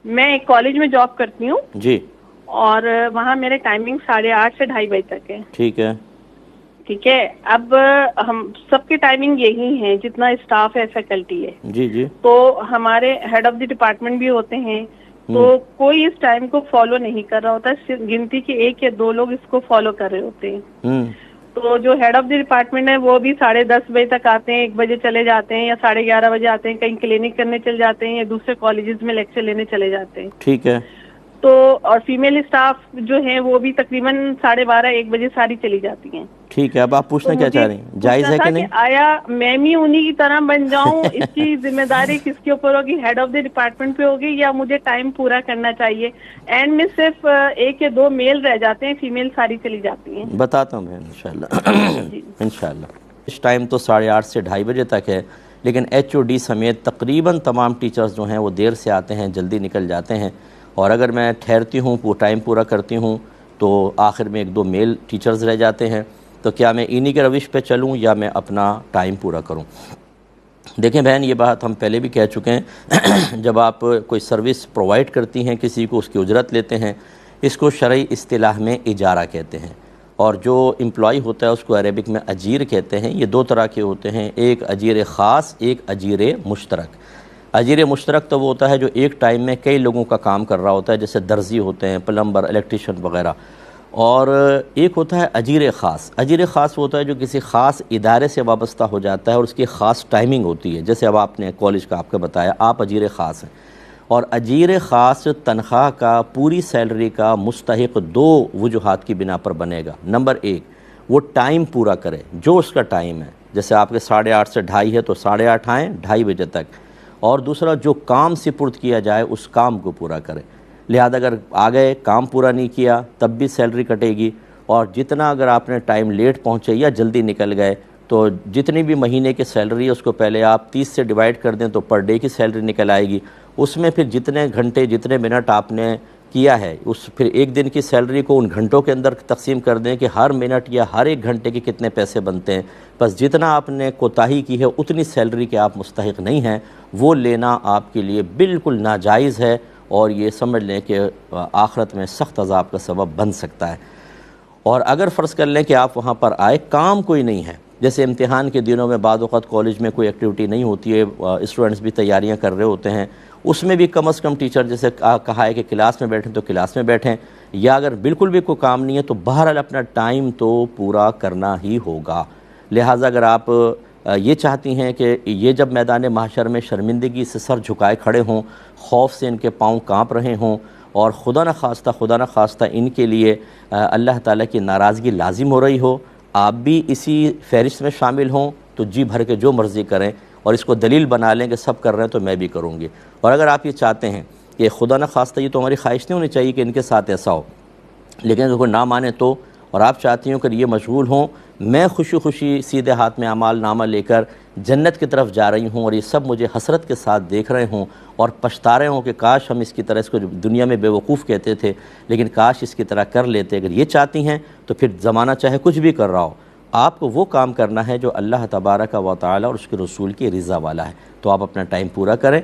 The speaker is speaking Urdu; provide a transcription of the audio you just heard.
میں ایک کالج میں جاب کرتی ہوں جی، اور وہاں میرے ٹائمنگ 8:30 سے 2:30 بجے تک ہے. ٹھیک ہے. ٹھیک ہے. اب ہم سب کی ٹائمنگ یہی ہے جتنا اسٹاف ہے، فیکلٹی ہے. جی جی. تو ہمارے ہیڈ آف دی ڈپارٹمنٹ بھی ہوتے ہیں، تو کوئی اس ٹائم کو فالو نہیں کر رہا ہوتا. صرف گنتی کے 1 یا 2 لوگ اس کو فالو کر رہے ہوتے ہیں. تو جو ہیڈ آف دی ڈپارٹمنٹ ہے وہ بھی 10:30 بجے تک آتے ہیں، 1 بجے چلے جاتے ہیں، یا 11:30 بجے آتے ہیں. کہیں کلینک کرنے چلے جاتے ہیں یا دوسرے کالجز میں لیکچر لینے چلے جاتے ہیں. ٹھیک ہے. تو اور فیمیل اسٹاف جو ہیں وہ بھی تقریباً 12:30-1 بجے ساری چلی جاتی ہیں. ٹھیک ہے. اب آپ تو پوچھنا کیا مجھے چاہ رہی ہیں؟ جائز پوچھنا ہے تھا کہ کہ نہیں؟ آیا میں بھی انہی کی طرح بن جاؤں؟ اس کی ذمہ داری کس کے اوپر ہوگی؟ ہیڈ آف دی ڈپارٹمنٹ پہ ہوگی یا مجھے ٹائم پورا کرنا چاہیے؟ اینڈ میں صرف 1 یا 2 میل رہ جاتے ہیں، فیمیل ساری چلی جاتی ہیں. بتاتا ہوں میں انشاءاللہ. جی انشاءاللہ. اس ٹائم تو 8:30 سے 2:30 بجے تک ہے، لیکن ایچ او ڈی سمیت تقریباً تمام ٹیچرز جو ہیں وہ دیر سے آتے ہیں، جلدی نکل جاتے ہیں. اور اگر میں ٹھہرتی ہوں، وہ ٹائم پورا کرتی ہوں، تو آخر میں 1-2 میل ٹیچرز رہ جاتے ہیں. تو کیا میں انہی کے روش پہ چلوں یا میں اپنا ٹائم پورا کروں؟ دیکھیں بہن، یہ بات ہم پہلے بھی کہہ چکے ہیں. جب آپ کوئی سروس پرووائڈ کرتی ہیں کسی کو، اس کی اجرت لیتے ہیں، اس کو شرعی اصطلاح میں اجارہ کہتے ہیں. اور جو امپلائی ہوتا ہے اس کو عربک میں اجیر کہتے ہیں. یہ 2 طرح کے ہوتے ہیں، ایک اجیر خاص، ایک اجیر مشترک. اجیر مشترک تو وہ ہوتا ہے جو ایک ٹائم میں کئی لوگوں کا کام کر رہا ہوتا ہے، جیسے درزی ہوتے ہیں، پلمبر، الیکٹریشین وغیرہ. اور ایک ہوتا ہے اجیر خاص. اجیر خاص وہ ہوتا ہے جو کسی خاص ادارے سے وابستہ ہو جاتا ہے اور اس کی خاص ٹائمنگ ہوتی ہے. جیسے اب آپ نے کالج کا آپ کا بتایا، آپ اجیر خاص ہیں. اور اجیر خاص تنخواہ کا، پوری سیلری کا مستحق 2 وجوہات کی بنا پر بنے گا. نمبر 1، وہ ٹائم پورا کرے جو اس کا ٹائم ہے. جیسے آپ کے 8:30 سے 2:30 ہے تو 8:30 آئیں 2:30 بجے تک. اور دوسرا، جو کام سپرد کیا جائے اس کام کو پورا کرے. لہذا اگر آ گئے، کام پورا نہیں کیا، تب بھی سیلری کٹے گی. اور جتنا اگر آپ نے ٹائم لیٹ پہنچے یا جلدی نکل گئے، تو جتنی بھی مہینے کی سیلری ہے اس کو پہلے آپ 30 سے ڈیوائڈ کر دیں تو پر ڈے کی سیلری نکل آئے گی. اس میں پھر جتنے گھنٹے، جتنے منٹ آپ نے کیا ہے، اس پھر ایک دن کی سیلری کو ان گھنٹوں کے اندر تقسیم کر دیں کہ ہر منٹ یا ہر 1 گھنٹے کے کتنے پیسے بنتے ہیں. بس جتنا آپ نے کوتاہی کی ہے اتنی سیلری کے آپ مستحق نہیں ہیں، وہ لینا آپ کے لیے بالکل ناجائز ہے. اور یہ سمجھ لیں کہ آخرت میں سخت عذاب کا سبب بن سکتا ہے. اور اگر فرض کر لیں کہ آپ وہاں پر آئے، کام کوئی نہیں ہے، جیسے امتحان کے دنوں میں بعض اوقات کالج میں کوئی ایکٹیویٹی نہیں ہوتی ہے، اسٹوڈنٹس بھی تیاریاں کر رہے ہوتے ہیں، اس میں بھی کم از کم ٹیچر جیسے کہا ہے کہ کلاس میں بیٹھیں تو کلاس میں بیٹھیں. یا اگر بالکل بھی کوئی کام نہیں ہے تو بہرحال اپنا ٹائم تو پورا کرنا ہی ہوگا. لہٰذا اگر آپ یہ چاہتی ہیں کہ یہ جب میدان محشر میں شرمندگی سے سر جھکائے کھڑے ہوں، خوف سے ان کے پاؤں کانپ رہے ہوں، اور خدا نہ خواستہ ان کے لیے اللہ تعالیٰ کی ناراضگی لازم ہو رہی ہو، آپ بھی اسی فہرست میں شامل ہوں، تو جی بھر کے جو مرضی کریں اور اس کو دلیل بنا لیں کہ سب کر رہے ہیں تو میں بھی کروں گی. اور اگر آپ یہ چاہتے ہیں کہ خدا نہ خواستہ، یہ تو ہماری خواہش نہیں ہونی چاہیے کہ ان کے ساتھ ایسا ہو، لیکن اگر کوئی نہ مانے تو، اور آپ چاہتی ہوں کہ یہ مشغول ہوں، میں خوشی خوشی سیدھے ہاتھ میں اعمال نامہ لے کر جنت کی طرف جا رہی ہوں، اور یہ سب مجھے حسرت کے ساتھ دیکھ رہے ہوں اور پچھتا رہے ہوں کہ کاش ہم اس کی طرح، اس کو دنیا میں بے وقوف کہتے تھے لیکن کاش اس کی طرح کر لیتے. اگر یہ چاہتی ہیں تو پھر زمانہ چاہے کچھ بھی کر رہا ہو، آپ کو وہ کام کرنا ہے جو اللہ تبارک و تعالی اور اس کے رسول کی رضا والا ہے. تو آپ اپنا ٹائم پورا کریں.